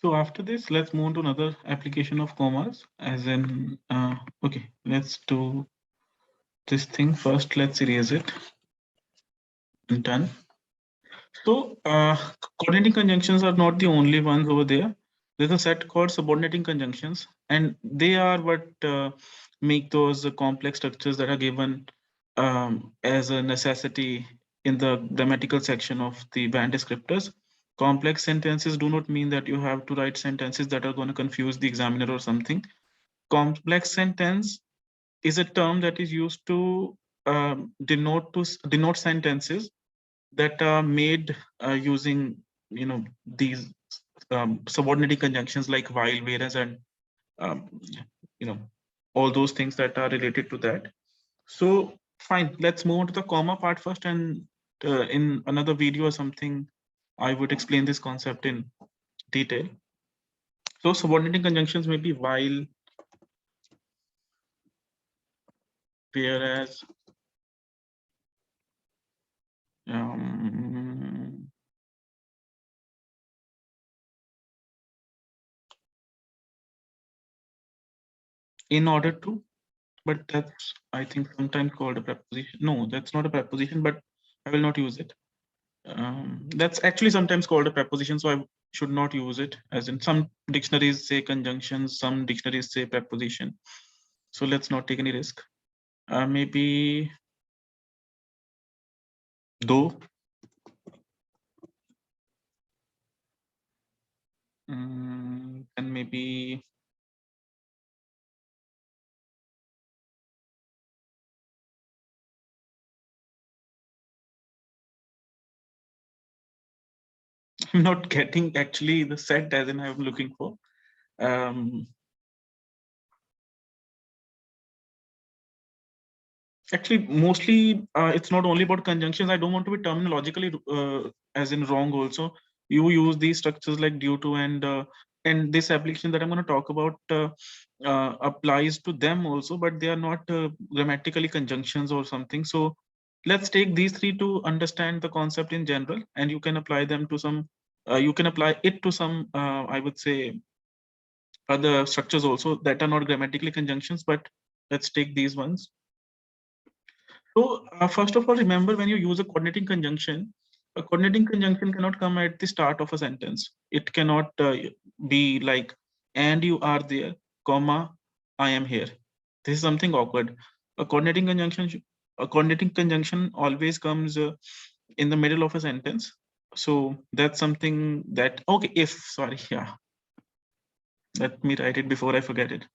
So after this, let's move on to another application of commas, as in, okay, let's do this thing first. Let's erase it. Done. So coordinating conjunctions are not the only ones over there. There's a set called subordinating conjunctions, and they are what make those complex structures that are given as a necessity in the grammatical section of the band descriptors. Complex sentences do not mean that you have to write sentences that are going to confuse the examiner or something. Complex sentence is a term that is used to denote sentences that are made using these subordinating conjunctions like while, whereas, and um, you know all those things that are related to that. So fine, let's move on to the comma part first, and in another video or something I would explain this concept in detail. So subordinating conjunctions may be while, whereas, um, in order to, but that's, I think, sometimes called a preposition. No, that's not a preposition, but I will not use it. That's actually sometimes called a preposition, so I should not use it. As in, some dictionaries say conjunctions, some dictionaries say preposition. So let's not take any risk. Maybe though. And maybe I'm not getting actually the set as in I'm looking for. Actually, mostly it's not only about conjunctions. I don't want to be terminologically as in wrong also. You use these structures like due to, and this application that I'm going to talk about applies to them also, but they are not grammatically conjunctions or something. So let's take these three to understand the concept in general, and you can apply them to some, you can apply it to some, I would say, other structures also that are not grammatically conjunctions, but let's take these ones. So first of all, remember when you use a coordinating conjunction cannot come at the start of a sentence. It cannot be like, and you are there, comma, I am here. This is something awkward. A coordinating conjunction, a coordinating conjunction always comes in the middle of a sentence. So that's something that, okay, if, sorry, yeah. Let me write it before I forget it.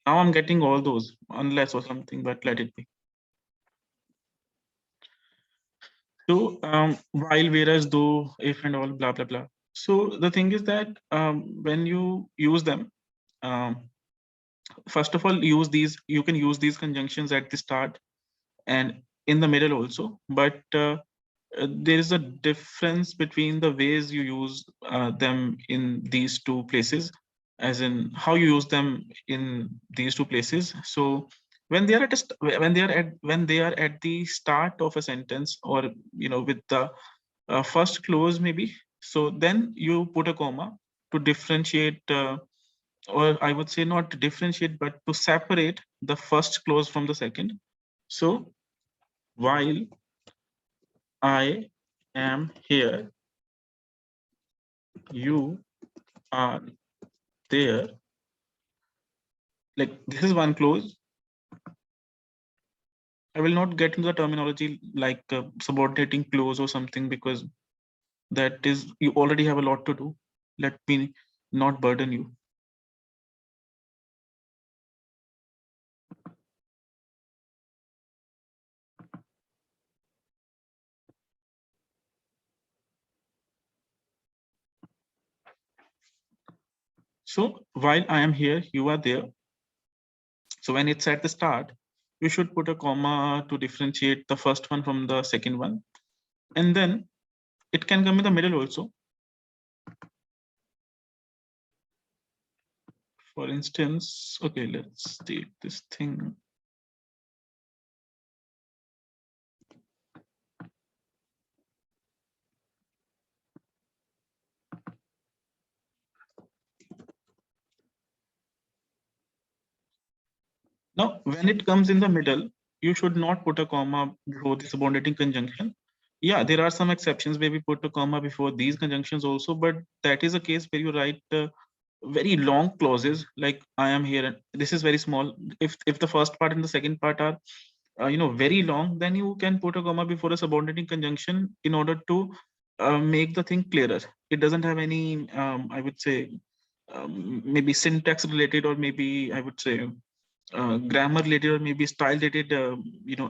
Now I'm getting all those, unless or something, but let it be. So while, whereas, though, if, and all, blah blah blah. So the thing is that when you use them, um, first of all, use these. You can use these conjunctions at the start and in the middle also. But there is a difference between the ways you use them in these two places, as in how you use them in these two places. So when they are when they are at the start of a sentence, or with the first clause maybe, so then you put a comma to differentiate, or I would say not to differentiate, but to separate the first clause from the second. So while I am here, you are there. Like, this is one clause. I will not get into the terminology like subordinating clause or something, because that is, you already have a lot to do. Let me not burden you. So while I am here, you are there. So when it's at the start, you should put a comma to differentiate the first one from the second one. And then it can come in the middle also. For instance, okay, let's take this thing. Now, when it comes in the middle, you should not put a comma before the subordinating conjunction. Yeah, there are some exceptions where we put a comma before these conjunctions also, but that is a case where you write very long clauses like I am here. And this is very small. If the first part and the second part are very long, then you can put a comma before a subordinating conjunction in order to make the thing clearer. It doesn't have any I would say maybe syntax related, or maybe I would say grammar related, or maybe style related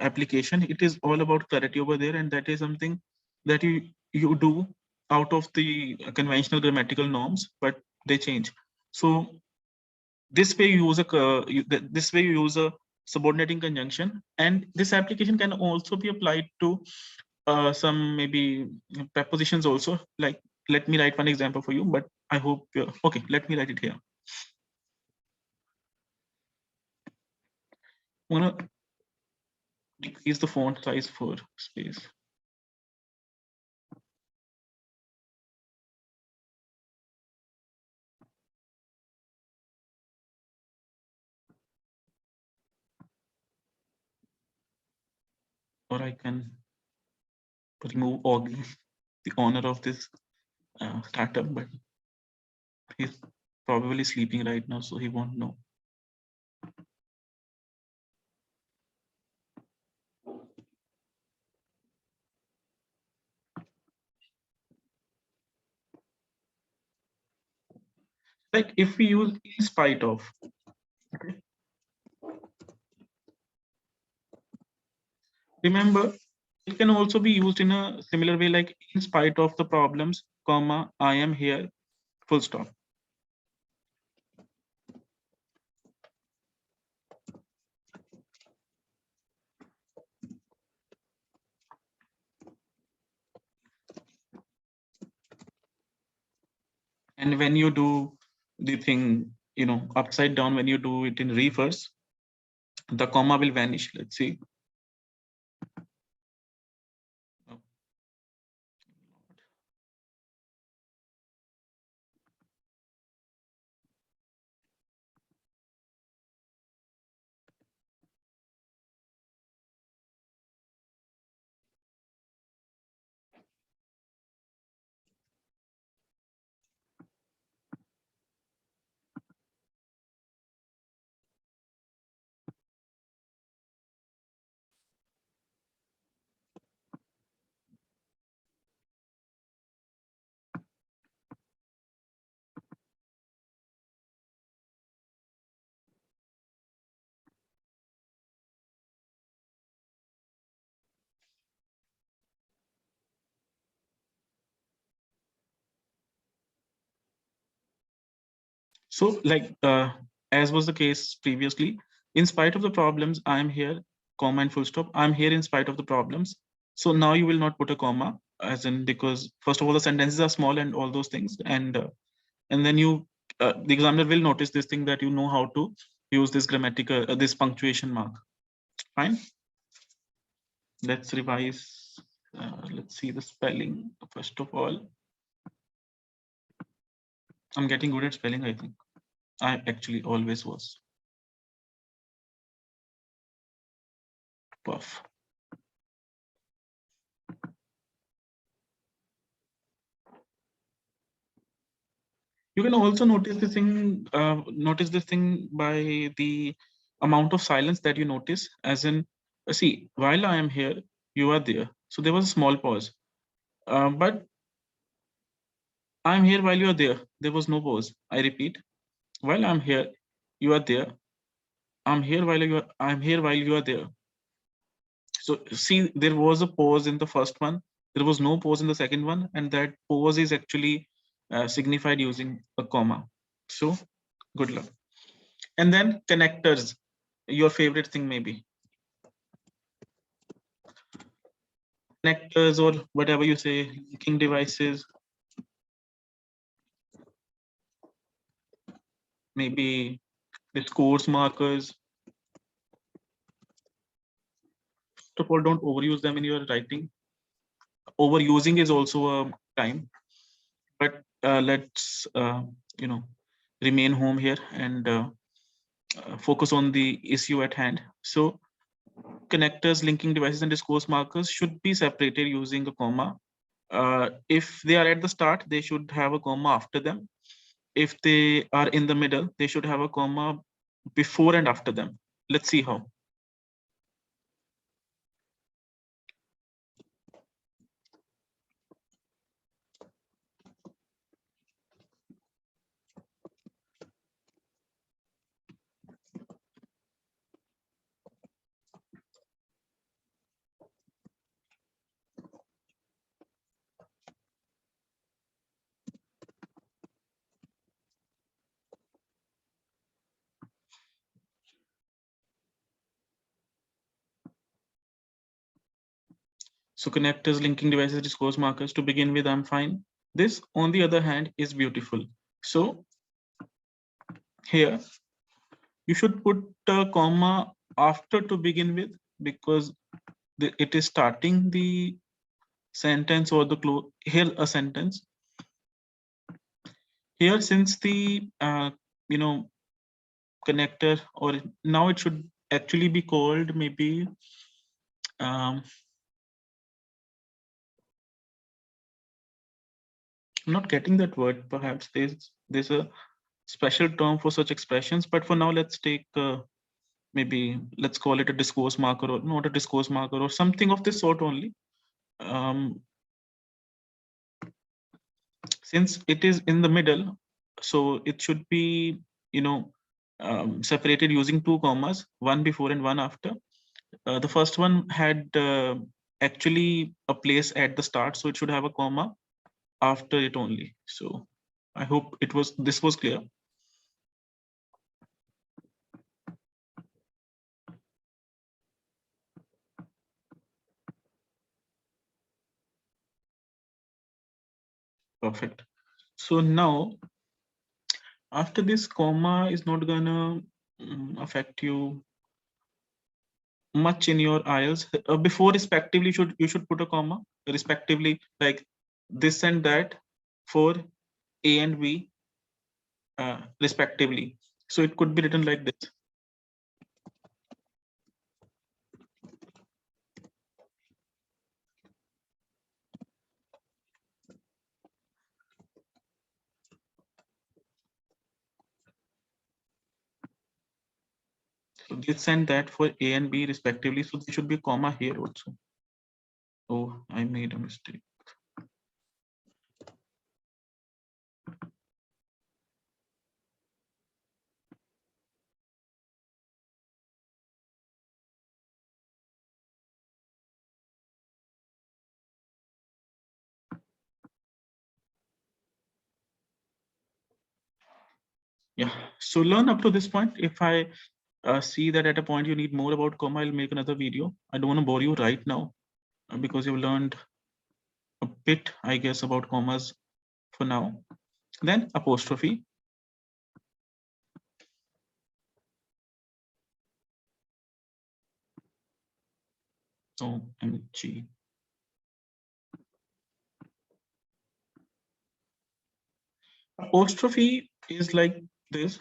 application. It is all about clarity over there, and that is something that you do out of the conventional grammatical norms, but they change. So this way you use this way you use a subordinating conjunction, and this application can also be applied to some maybe prepositions also. Like, let me write one example for you, but I hope okay, let me write it here. I'm gonna decrease the font size for space. Or I can remove Augie, the owner of this startup, but he's probably sleeping right now, so he won't know. Like if we use in spite of, okay? Remember, it can also be used in a similar way, like in spite of the problems, comma, I am here, full stop. And when you do the thing, upside down, when you do it in reverse, the comma will vanish. Let's see. So like, as was the case previously, in spite of the problems, I'm here, comma and full stop. I'm here in spite of the problems. So now you will not put a comma, as in, because first of all, the sentences are small and all those things. And then the examiner will notice this thing, that you know how to use this grammatical, this punctuation mark. Fine. Let's revise. Let's see the spelling. First of all, I'm getting good at spelling, I think. I actually always was. Puff. You can also notice this thing by the amount of silence that you notice, as in, see, while I am here, you are there. So there was a small pause. But I'm here while you are there. There was no pause. I repeat, while I'm here, you are there. I'm here while you are there. So see, there was a pause in the first one. There was no pause in the second one, and that pause is actually signified using a comma. So good luck. And then connectors, your favorite thing maybe. Connectors, or whatever you say, linking devices, maybe the scores markers. First of all, don't overuse them in your writing. Overusing is also a crime, but let's remain home here, and focus on the issue at hand. So connectors, linking devices, and discourse markers should be separated using a comma. If they are at the start, they should have a comma after them. If they are in the middle, they should have a comma before and after them. Let's see how. So connectors, linking devices, discourse markers, to begin with, I'm fine. This, on the other hand, is beautiful. So here, you should put a comma after to begin with, because it is starting the sentence or the close, here a sentence. Here, since the, connector, or now it should actually be called maybe, I'm not getting that word. Perhaps there's a special term for such expressions, but for now, let's take maybe let's call it a discourse marker, or not a discourse marker, or something of this sort only. Since it is in the middle, so it should be, separated using two commas, one before and one after. The first one had actually a place at the start, so it should have a comma after it only. So I hope this was clear. Perfect. So now, after this, comma is not gonna affect you much in your IELTS. Before respectively, you should put a comma, respectively, like this and that for A and B, respectively. So it could be written like this. So this and that for A and B respectively. So there should be a comma here also. Oh, I made a mistake. Yeah. So learn up to this point. If I see that at a point you need more about comma, I'll make another video. I don't want to bore you right now because you've learned a bit, I guess, about commas for now. Then apostrophe. OMG. Apostrophe is like this.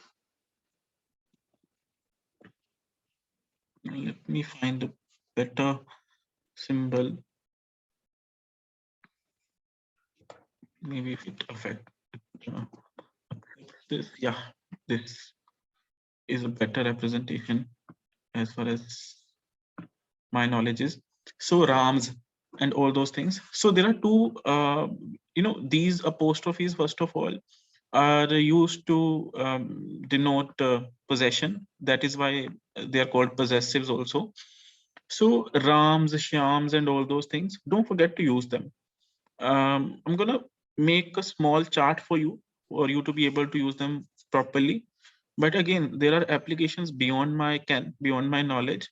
Let me find a better symbol. Maybe if it affects this. Yeah, this is a better representation as far as my knowledge is. So rams and all those things. So there are two, these apostrophes, first of all, are used to denote possession. That is why they are called possessives also. So rams, shams, and all those things, don't forget to use them. I'm gonna make a small chart for you to be able to use them properly. But again, there are applications beyond my knowledge,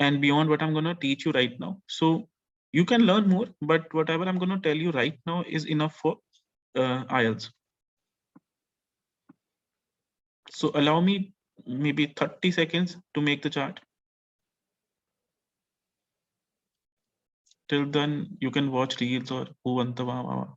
and beyond what I'm gonna teach you right now. So you can learn more, but whatever I'm gonna tell you right now is enough for IELTS. So allow me maybe 30 seconds to make the chart. Till then, you can watch reels or Who Want the Wow.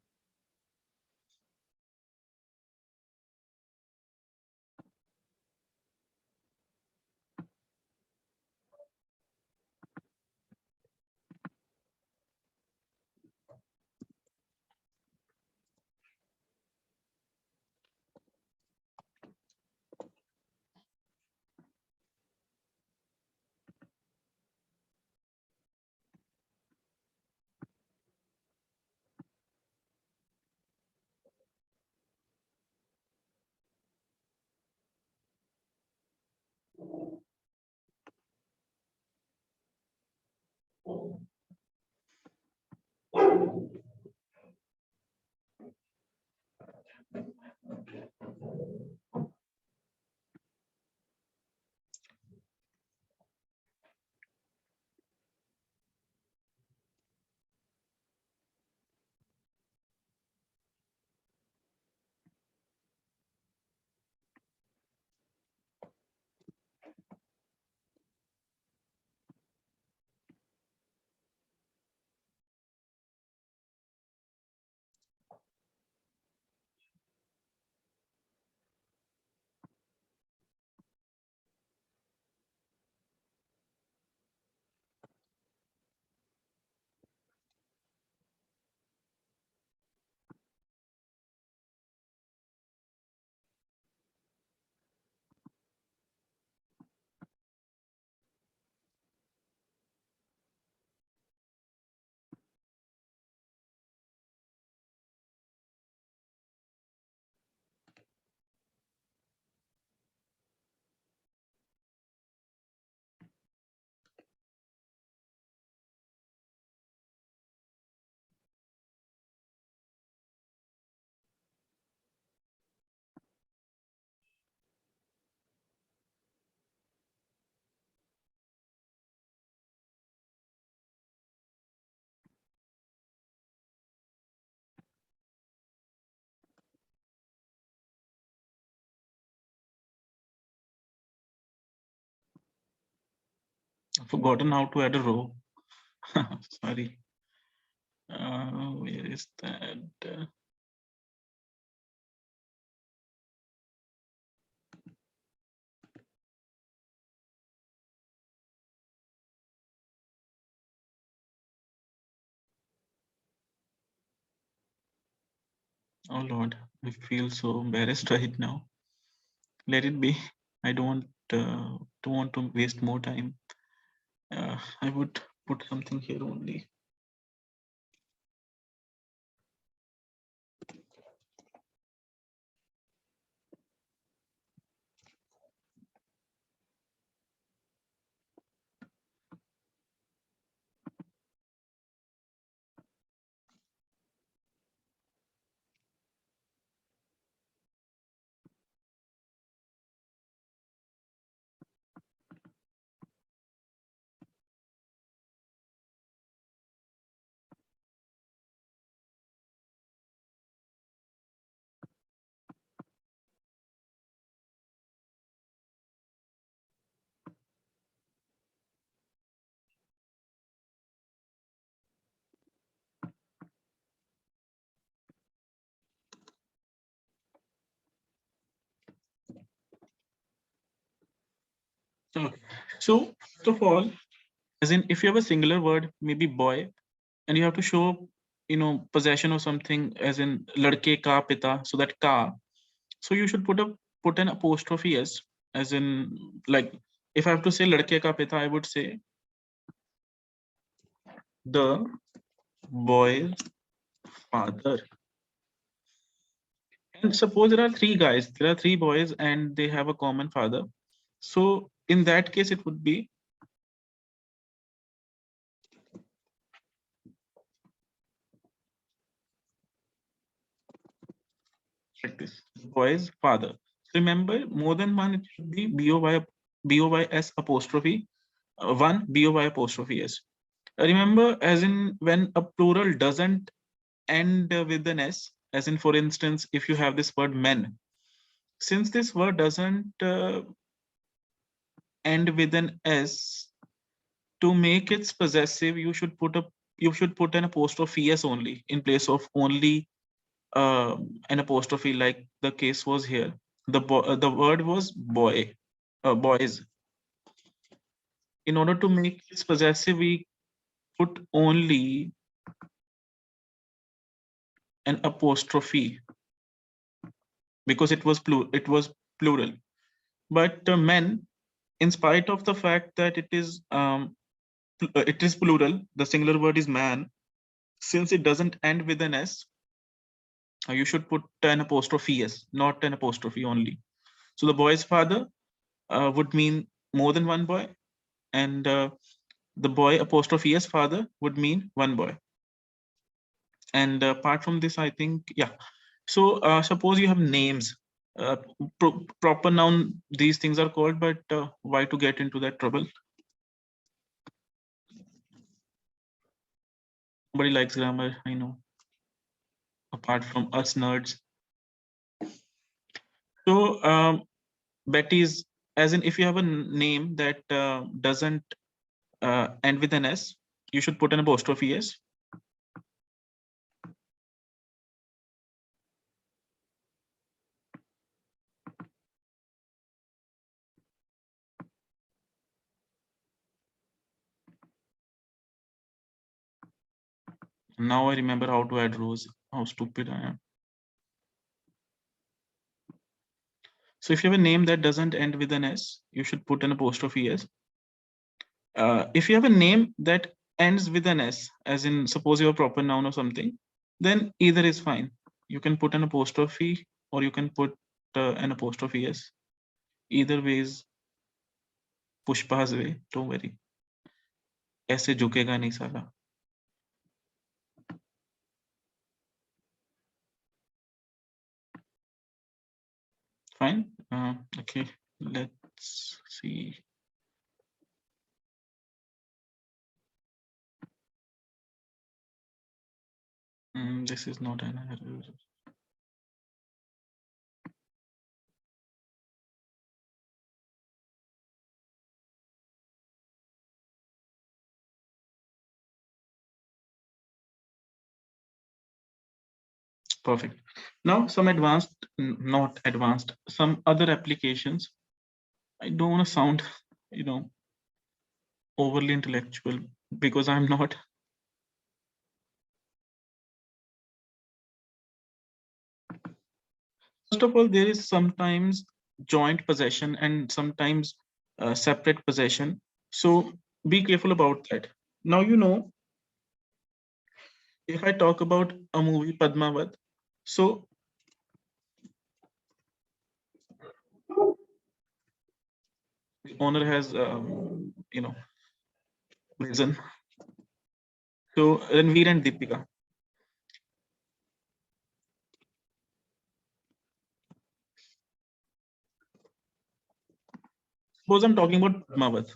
I've forgotten how to add a row. Sorry. Where is that? Oh Lord, I feel so embarrassed right now. Let it be. I don't want to waste more time. I would put something here only. Okay. So first of all, as in if you have a singular word, maybe boy, and you have to show, possession of something, as in ladke ka pita, so that ka. So you should put an apostrophe s, as in, like, if I have to say ladke ka pita, I would say the boy's father. And suppose there are three guys, there are three boys, and they have a common father. So in that case, it would be like this: boy's father. Remember, more than one, it should be boy s apostrophe one boy apostrophe s. Remember, as in when a plural doesn't end with an s, as in, for instance, if you have this word men, since this word doesn't end with an s, to make it possessive, you should put an apostrophe s only in place of only an apostrophe, like the case was here. The word was boy, boys. In order to make it possessive, we put only an apostrophe because it was plural. But men, in spite of the fact that it is plural, the singular word is man. Since it doesn't end with an s, you should put an apostrophe s, not an apostrophe only. So the boy's father would mean more than one boy, and the boy apostrophe s father would mean one boy. And apart from this, I think, yeah. So suppose you have names, proper noun, these things are called, but why to get into that trouble? Nobody likes grammar, I know, apart from us nerds. So Betty is, as in, if you have a name that doesn't end with an S, you should put an apostrophe S. Now I remember how to add rows. How stupid I am. So if you have a name that doesn't end with an S, you should put an apostrophe S. If you have a name that ends with an S, as in suppose you have a proper noun or something, then either is fine. You can put an apostrophe or you can put an apostrophe S. Either way is Pushpa's way. Don't worry. ऐसे झुकेगा नहीं साला. Fine. Okay. Let's see. This is not an error. Perfect. Now some advanced, not advanced, some other applications. I don't want to sound, overly intellectual because I'm not. First of all, there is sometimes joint possession and sometimes separate possession. So be careful about that. Now, if I talk about a movie Padmavat, so the owner has, risen. So Ranveer and Deepika. Suppose I'm talking about Padmavat.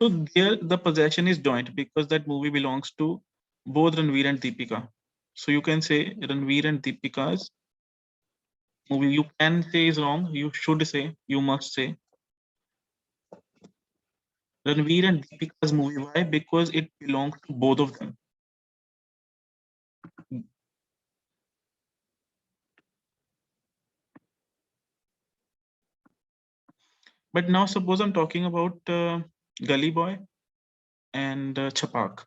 So there the possession is joint because that movie belongs to both Ranveer and Deepika. So you can say Ranveer and Deepika's movie. You can say is wrong. You should say. You must say Ranveer and Deepika's movie. Why? Because it belongs to both of them. But now suppose I'm talking about Gully Boy and Chapak.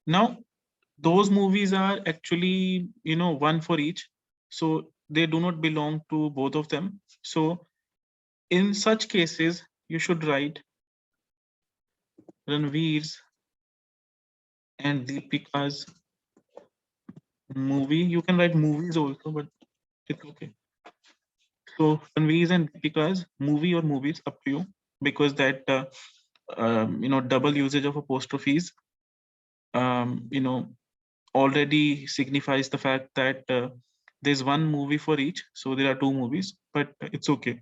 Now those movies are actually one for each, so they do not belong to both of them. So in such cases, you should write Ranveer's and Deepika's movie. You can write movies also, but it's okay. So Ranveer's and Deepika's movie or movies, up to you, because that double usage of apostrophes already signifies the fact that there's one movie for each, so there are two movies, but it's okay.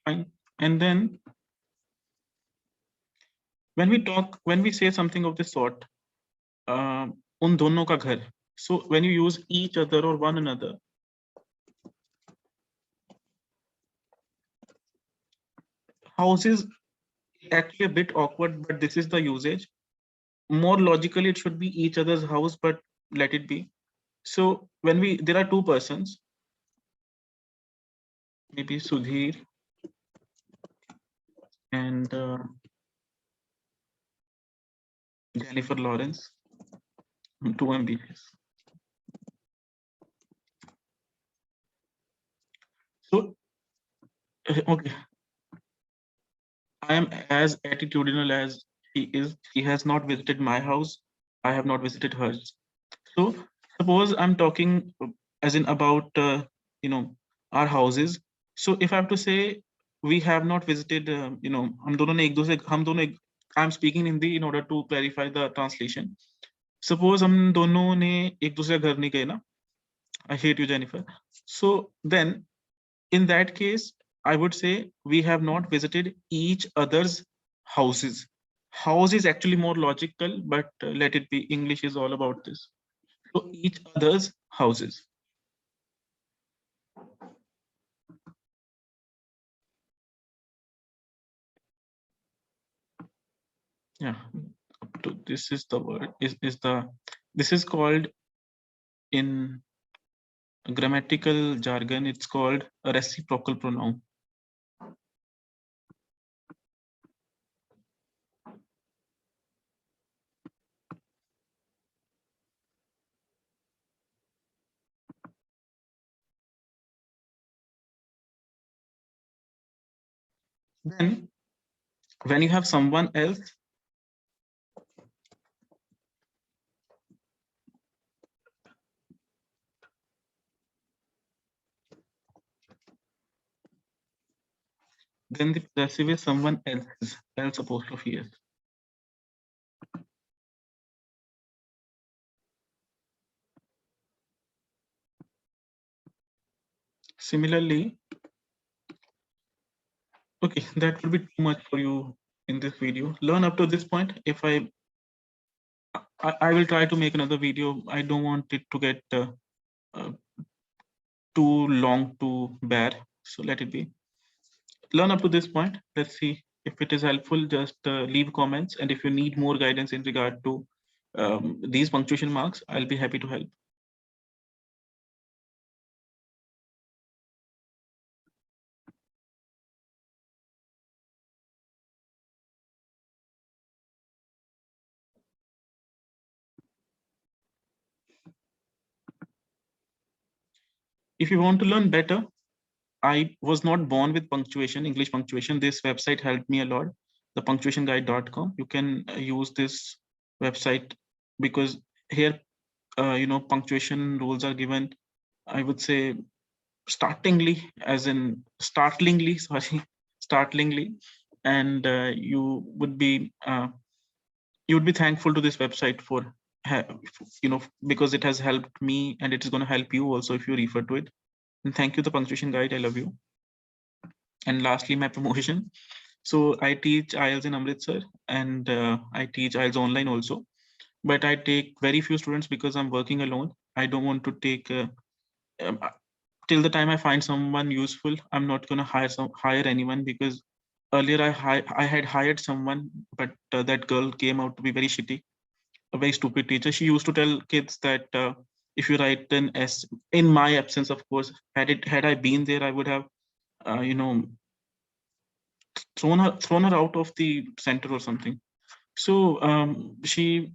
Fine. And then when we say something of this sort, उन दोनों का घर. So when you use each other or one another, house is actually a bit awkward, but this is the usage. More logically, it should be each other's house, but let it be. So when there are two persons, maybe Sudhir and Jennifer Lawrence, two MBAs. So Okay, I am as attitudinal as he is. He has not visited my house. I have not visited hers. So suppose I'm talking as in about you know our houses. So if I have to say we have not visited, हम दोनों ने एक दूसरे हम दोनों एक, I'm speaking in Hindi in order to clarify the translation. Suppose हम दोनों ने एक दूसरे का घर नहीं गए ना. I hate you, Jennifer. So then in that case, I would say we have not visited each other's houses. House is actually more logical, but let it be. English is all about this. So each other's houses. Yeah. This is the word. Is the this is called in grammatical jargon. It's called a reciprocal pronoun. Then when you have someone else, then the possessive is someone else's, else apostrophe s. Similarly, okay, that will be too much for you in this video. Learn up to this point. If I will try to make another video. I don't want it to get uh, too long to bear. So let it be. Learn up to this point. Let's see if it is helpful. Just leave comments. And if you need more guidance in regard to these punctuation marks, I'll be happy to help. If you want to learn better, I was not born with punctuation, English punctuation. This website helped me a lot, the punctuationguide.com. You can use this website because here, punctuation rules are given, I would say, startlingly, as in startlingly, sorry, startlingly. And you would be thankful to this website for, because it has helped me and it is going to help you also if you refer to it. And thank you, the punctuation guide. I love you. And lastly, my promotion. So I teach IELTS in Amritsar and I teach IELTS online also. But I take very few students because I'm working alone. I don't want to take um, till the time I find someone useful. I'm not going to hire anyone because earlier I had hired someone, but that girl came out to be very shitty, a very stupid teacher. She used to tell kids that if you write an S, in my absence, of course, had I been there, I would have uh, you know thrown her out of the center or something. So she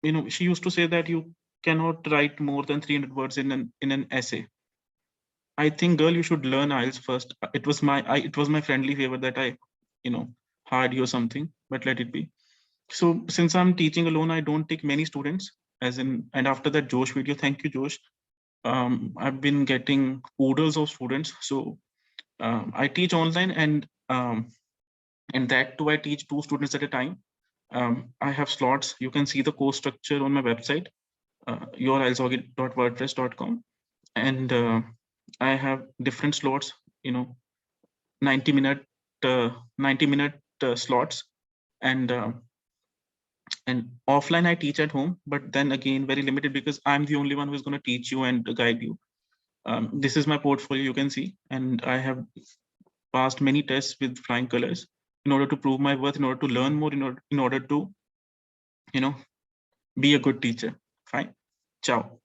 used to say that you cannot write more than 300 words in an essay. I think, girl, you should learn IELTS first. It was my friendly favor that I, you know, hired you or something, but let it be. So since I'm teaching alone, I don't take many students. And after that Josh video, thank you, Josh. I've been getting oodles of students. So I teach online, and that too, I teach 2 students at a time. I have slots. You can see the course structure on my website, yourieltsorg.wordpress.com, and I have different slots. 90 minute, 90 minute slots, and offline I teach at home, but then again very limited because I'm the only one who's going to teach you and guide you. This is my portfolio, you can see, and I have passed many tests with flying colors in order to prove my worth, in order to learn more, in order to, be a good teacher. Fine. Ciao.